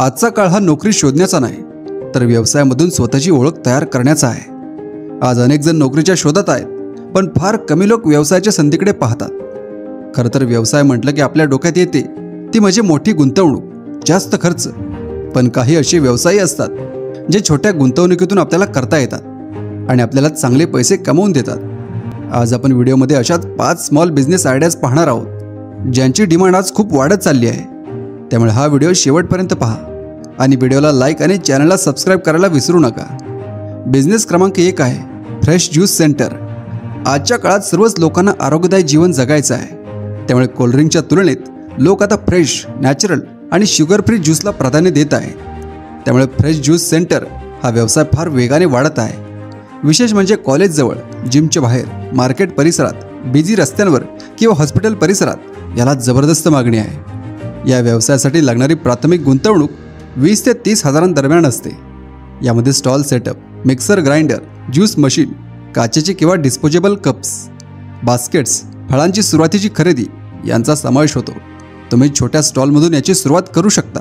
आजचा काळ हा नोकरी शोधण्याचा नाही, तर व्यवसायामधून स्वतःची ओळख तयार करण्याचा आहे. आज अनेक जण नोकरीच्या शोधात आहेत, पण फार कमी लोक व्यवसायाच्या संधीकडे पाहतात. खरं तर व्यवसाय म्हटलं की आपल्या डोक्यात येते ती म्हणजे मोठी गुंतवणूक, जास्त खर्च. पण काही असे व्यवसायही असतात जे छोट्या गुंतवणुकीतून आपल्याला करता येतात आणि आपल्याला चांगले पैसे कमवून देतात. आज आपण व्हिडिओमध्ये अशाच 5 स्मॉल बिझनेस आयडियाज पाहणार आहोत, ज्यांची डिमांड आज खूप वाढत चालली आहे. त्यामुळे हा व्हिडिओ शेवटपर्यंत पहा आणि व्हिडिओला लाईक आणि चॅनलला सबस्क्राईब करायला विसरू नका. बिझनेस क्रमांक 1 आहे फ्रेश ज्यूस सेंटर. आजच्या काळात सर्वच लोकांना आरोग्यदायी जीवन जगायचं आहे. त्यामुळे कोल्ड्रिंकच्या तुलनेत लोक आता फ्रेश, नॅचरल आणि शुगर फ्री ज्यूसला प्राधान्य देत आहेत. त्यामुळे फ्रेश ज्यूस सेंटर हा व्यवसाय फार वेगाने वाढत आहे. विशेष म्हणजे कॉलेजजवळ, जिमच्या बाहेर, मार्केट परिसरात, बिझी रस्त्यांवर किंवा हॉस्पिटल परिसरात याला जबरदस्त मागणी आहे. या व्यवसायासाठी लागणारी प्राथमिक गुंतवणूक 20 ते 30 हजारांदरम्यान असते. यामध्ये stall setup, mixer grinder, juice machine, काचेचे किंवा डिस्पोजेबल कप्स, बास्केट्स, फळांची सुरुवातीची खरेदी यांचा समावेश होतो. तुम्ही छोट्या स्टॉलमधून याची सुरुवात करू शकता.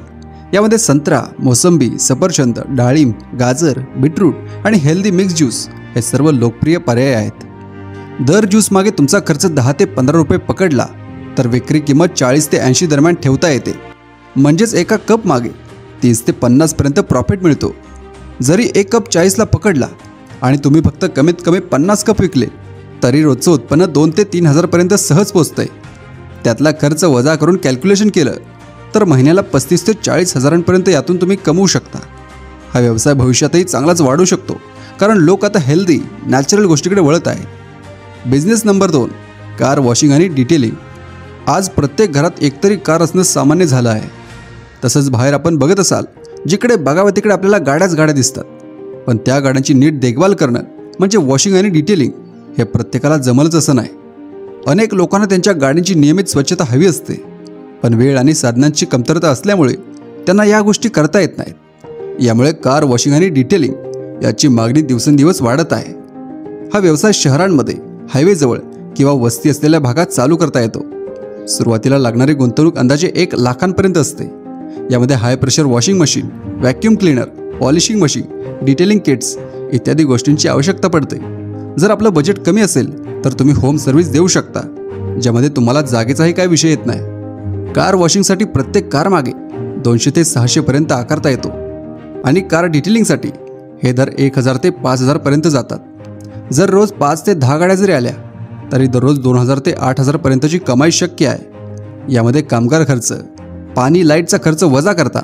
यामध्ये संत्रा, मोसंबी, सफरचंद, डाळिंब, गाजर, बीटरूट आणि हेल्दी मिक्स ज्यूस हे सर्व लोकप्रिय पर्याय आहेत. दर ज्यूस मागे तुमचा खर्च 10 ते 15 रुपये पकडला तर विक्री किंमत 40 ते 80 दरम्यान ठेवता येते. म्हणजेच एका कप मागे 30 ते 50 पर्यंत प्रॉफिट मिळतो. जरी एक कप 40ला पकडला आणि तुम्ही फक्त कमीत कमी 50 कप विकले तरी रोजचं उत्पन्न 2 ते 3 हजारपर्यंत सहज पोचतंय. त्यातला खर्च वजा करून कॅल्क्युलेशन केलं तर महिन्याला 35 ते 40 हजारांपर्यंत यातून तुम्ही कमवू शकता. हा व्यवसाय भविष्यातही चांगलाच वाढू शकतो, कारण लोक आता हेल्दी, नॅचरल गोष्टीकडे वळत आहेत. बिझनेस नंबर 2, कार वॉशिंग आणि डिटेलिंग. आज प्रत्येक घरात एकतरी कार असणं सामान्य झालं आहे. तसंच बाहेर आपण बघत असाल, जिकडे बघावं तिकडे आपल्याला गाड्याच गाड्या दिसतात. पण त्या गाड्यांची नीट देखभाल करणं म्हणजे वॉशिंग आणि डिटेलिंग हे प्रत्येकाला जमलंच असं नाही. अनेक लोकांना त्यांच्या गाडींची नियमित स्वच्छता हवी असते, पण वेळ आणि साधनांची कमतरता असल्यामुळे त्यांना या गोष्टी करता येत नाहीत. यामुळे कार वॉशिंग आणि डिटेलिंग याची मागणी दिवसेंदिवस वाढत आहे. हा व्यवसाय शहरांमध्ये, हायवेजवळ किंवा वस्ती असलेल्या भागात चालू करता येतो. सुरुवातीला लागणारी गुंतवणूक अंदाजे 1 लाखांपर्यंत असते. यामध्ये high pressure washing machine, vacuum cleaner, polishing machine, detailing kits इत्यादी गोष्टींची आवश्यकता पडते. जर आपलं बजेट कमी असेल तर तुम्ही होम सर्व्हिस देऊ शकता, ज्यामध्ये तुम्हाला जागेचाही काही विषय येत नाही. कार वॉशिंगसाठी प्रत्येक कार मागे 200 ते 600 पर्यंत आकारता येतो आणि कार डिटेलिंगसाठी हे दर 1000 ते 5000 पर्यंत जातात. जर रोज 5 ते 10 गाड्या जरी आल्या तरी दररोज 2000 ते 8000 पर्यंतची कमाई शक्य आहे. यामध्ये कामगार खर्च, पाणी, लाईटचा खर्च वजा करता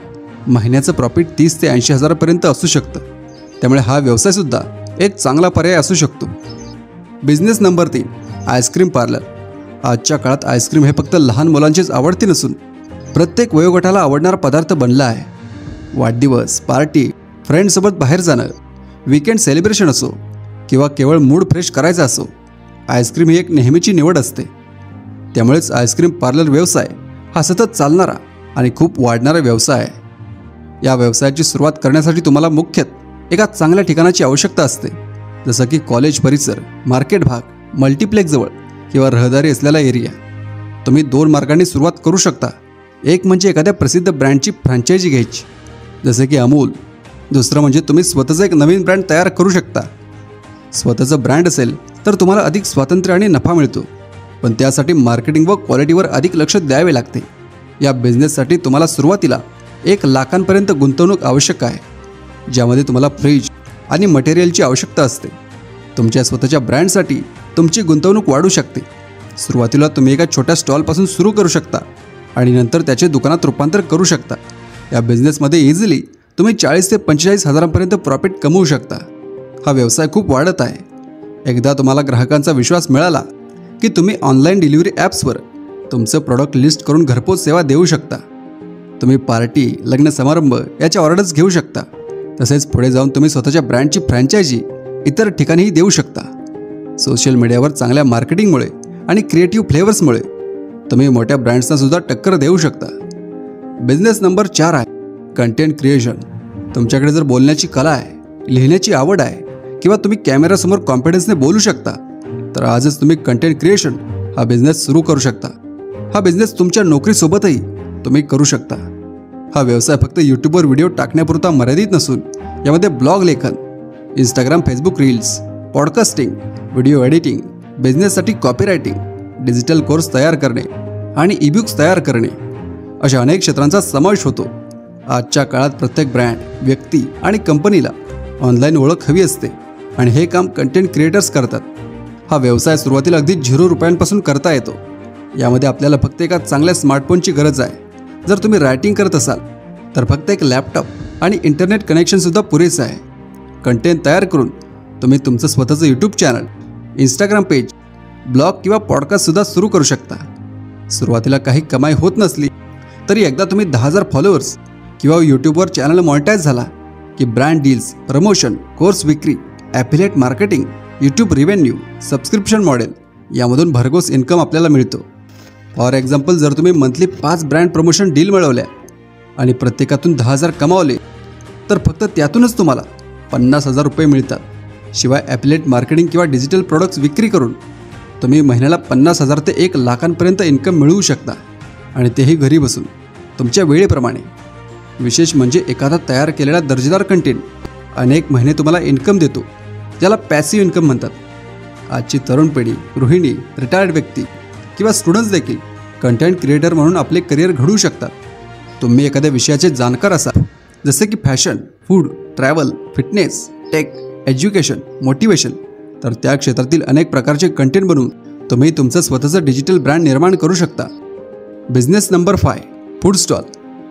महिन्याचं प्रॉफिट 30 ते 80 हजारापर्यंत असू शकतं. त्यामुळे हा व्यवसायसुद्धा एक चांगला पर्याय असू शकतो. Business number 3, ice cream parlour. आजच्या काळात आईस्क्रीम हे फक्त लहान मुलांचीच आवडती नसून प्रत्येक वयोगटाला आवडणारा पदार्थ बनला आहे. वाढदिवस, पार्टी, फ्रेंडसोबत बाहेर जाणं, वीकेंड सेलिब्रेशन असो किंवा केवळ मूड फ्रेश करायचा असो, आईस्क्रीम ही एक नेहमीची निवड असते. त्यामुळेच आईस्क्रीम पार्लर व्यवसाय हा सतत चालणारा आणि खूप वाढणारा व्यवसाय आहे. या व्यवसायाची सुरुवात करण्यासाठी तुम्हाला मुख्यतः एका चांगल्या ठिकाणाची आवश्यकता असते, जसं की कॉलेज परिसर, मार्केट भाग, मल्टिप्लेक्सजवळ किंवा रहदारी असलेला एरिया. तुम्ही 2 मार्गांनी सुरुवात करू शकता. एक म्हणजे एखाद्या प्रसिद्ध ब्रँडची फ्रँचायझी घ्यायची, जसे की अमूल. दुसरं म्हणजे तुम्ही स्वतःचं एक नवीन ब्रँड तयार करू शकता. स्वतःचं ब्रँड असेल तर तुम्हाला अधिक स्वातंत्र्य आणि नफा मिळतो, पण त्यासाठी मार्केटिंग व क्वालिटीवर अधिक लक्ष द्यावे लागते. या बिझनेससाठी तुम्हाला सुरुवातीला 1 लाखांपर्यंत गुंतवणूक आवश्यक आहे, ज्यामध्ये तुम्हाला फ्रीज आणि मटेरियलची आवश्यकता असते. तुमच्या स्वतःच्या ब्रँडसाठी तुमची गुंतवणूक वाढू शकते. सुरुवातीला तुम्ही एका छोट्या स्टॉलपासून सुरू करू शकता आणि नंतर त्याचे दुकानात रूपांतर करू शकता. या बिझनेसमध्ये इझिली तुम्ही 40 ते 45 हजारांपर्यंत प्रॉफिट कमवू शकता. हा व्यवसाय खूप वाढत आहे. एकदा तुम्हाला ग्राहकांचा विश्वास मिळाला की तुम्ही ऑनलाईन डिलिव्हरी ॲप्सवर तुमचं प्रॉडक्ट लिस्ट करून घरपोच सेवा देऊ शकता. तुम्ही पार्टी, लग्न समारंभ याच्या ऑर्डर्स घेऊ शकता. तसेच पुढे जाऊन तुम्ही स्वतःच्या ब्रँडची फ्रँचायझी इतर ठिकाणीही देऊ शकता. सोशल मीडियावर चांगल्या मार्केटिंगमुळे आणि क्रिएटिव्ह फ्लेवर्समुळे तुम्ही मोठ्या ब्रँड्सना सुद्धा टक्कर देऊ शकता. बिझनेस नंबर 4 आहे कंटेंट क्रिएशन. तुमच्याकडे जर बोलण्याची कला आहे, लिहिण्याची आवड आहे किंवा तुम्ही कॅमेरासमोर कॉन्फिडन्सने बोलू शकता तर आजच तुम्ही कंटेंट क्रिएशन हा बिझनेस सुरू करू शकता. हा बिझनेस तुमच्या नोकरीसोबतही तुम्ही करू शकता. हा व्यवसाय फक्त यूट्यूबवर व्हिडिओ टाकण्यापुरता मर्यादित नसून यामध्ये ब्लॉग लेखन, Instagram Facebook reels, podcasting, video editing, बिझनेससाठी कॉपीरायटिंग, डिजिटल कोर्स तयार करणे आणि ईबुक्स तयार करणे अशा अनेक क्षेत्रांचा समावेश होतो. आजच्या काळात प्रत्येक ब्रँड, व्यक्ती आणि कंपनीला ऑनलाईन ओळख हवी असते आणि हे काम कंटेंट क्रिएटर्स करतात. हा व्यवसाय सुरुवातीला अगदी 0 रुपयांपासून करता येतो. यामध्ये आपल्याला फक्त एका चांगल्या स्मार्टफोनची गरज आहे. जर तुम्ही रायटिंग करत असाल तर फक्त एक लॅपटॉप आणि इंटरनेट कनेक्शनसुद्धा पुरेसं आहे. कंटेंट तयार करून तुम्ही तुमचं स्वतःचं YouTube channel, Instagram page, blog किंवा पॉडकास्टसुद्धा सुरू करू शकता. सुरुवातीला काही कमाई होत नसली तरी एकदा तुम्ही 10,000 फॉलोअर्स किंवा यूट्यूबवर चॅनल मॉनिटाईज झाला की ब्रँड डील्स, प्रमोशन, कोर्स विक्री, affiliate marketing, YouTube revenue, subscription model यामधून भरघोस इन्कम आपल्याला मिळतो. फॉर एक्झाम्पल, जर तुम्ही मंथली 5 ब्रँड प्रमोशन डील मिळवल्या आणि प्रत्येकातून 10,000 कमावले तर फक्त त्यातूनच तुम्हाला 50,000 रुपये मिळतात. शिवाय ॲफिलिएट मार्केटिंग किंवा डिजिटल प्रोडक्ट्स विक्री करून तुम्ही महिन्याला 50,000 ते 1 लाखांपर्यंत इन्कम मिळवू शकता आणि तेही घरी बसून तुमच्या वेळेप्रमाणे. विशेष म्हणजे एखादा तयार केलेला दर्जेदार कंटेंट अनेक महिने तुम्हाला इन्कम देतो, ज्याला पॅसिव्ह इन्कम म्हणतात. आजची तरुण पिढी, गृहिणी, रिटायर्ड व्यक्ती किंवा स्टुडंट्स देखील कंटेंट क्रिएटर म्हणून आपले करिअर घडवू शकतात. तुम्ही एखाद्या विषयाचे जाणकार असाल, जसे की fashion, food, travel, fitness, tech, education, motivation, तर त्या क्षेत्रातील अनेक प्रकारचे कंटेंट बनवून तुम्ही तुमचं स्वतःचं डिजिटल ब्रँड निर्माण करू शकता. Business number 5, food stall.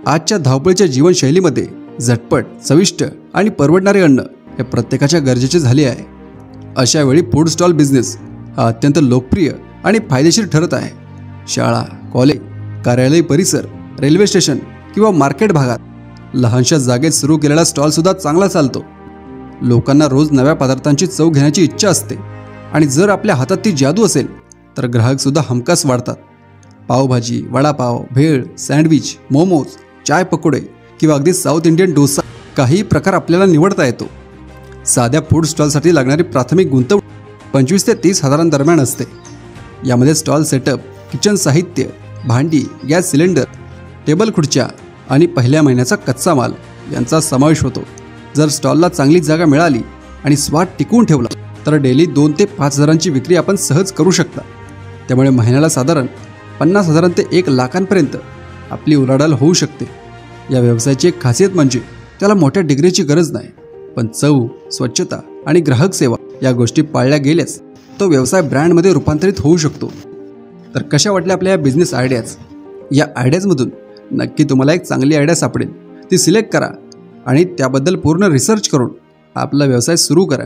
आजच्या धावपळीच्या जीवनशैलीमध्ये झटपट, चविष्ट आणि परवडणारे अन्न हे प्रत्येकाच्या गरजेचे झाले आहे. अशा वेळी फूड स्टॉल बिझनेस हा अत्यंत लोकप्रिय आणि फायदेशीर ठरत आहे. शाळा, कॉलेज, कार्यालय परिसर, रेल्वे स्टेशन किंवा मार्केट भागात लहानशा जागेत सुरू केलेला स्टॉलसुद्धा चांगला चालतो. लोकांना रोज नव्या पदार्थांची चव घेण्याची इच्छा असते आणि जर आपल्या हातात ती जादू असेल तर ग्राहकसुद्धा हमखास वाढतात. पावभाजी, वडापाव, भेळ, सँडविच, मोमोज, चाय पकोडे किंवा अगदी साऊथ इंडियन डोसा, काही प्रकार आपल्याला निवडता येतो. साध्या फूड स्टॉलसाठी लागणारी प्राथमिक गुंतवणूक 25 ते 30 हजारांदरम्यान असते. यामध्ये स्टॉल सेटअप, किचन साहित्य, भांडी, गॅस सिलेंडर, टेबल खुर्च्या आणि पहिल्या महिन्याचा कच्चा माल यांचा समावेश होतो. जर स्टॉलला चांगली जागा मिळाली आणि स्वाद टिकवून ठेवला तर डेली 2 ते 5 हजारांची विक्री आपण सहज करू शकता. त्यामुळे महिन्याला साधारण 50,000 ते 1 लाखांपर्यंत आपली उलाढाल होऊ शकते. या व्यवसायाची एक खासियत म्हणजे त्याला मोठ्या डिग्रीची गरज नाही, पण चव, स्वच्छता आणि ग्राहक सेवा या गोष्टी पाळल्या गेल्यास तो व्यवसाय ब्रँडमध्ये रूपांतरित होऊ शकतो. तर कशा वाटल्या आपल्या या बिझनेस आयडियाज? या आयडियाजमधून नक्की तुम्हाला एक चांगली आयडिया सापडेल. ती सिलेक्ट करा आणि त्याबद्दल पूर्ण रिसर्च करून आपला व्यवसाय सुरू करा.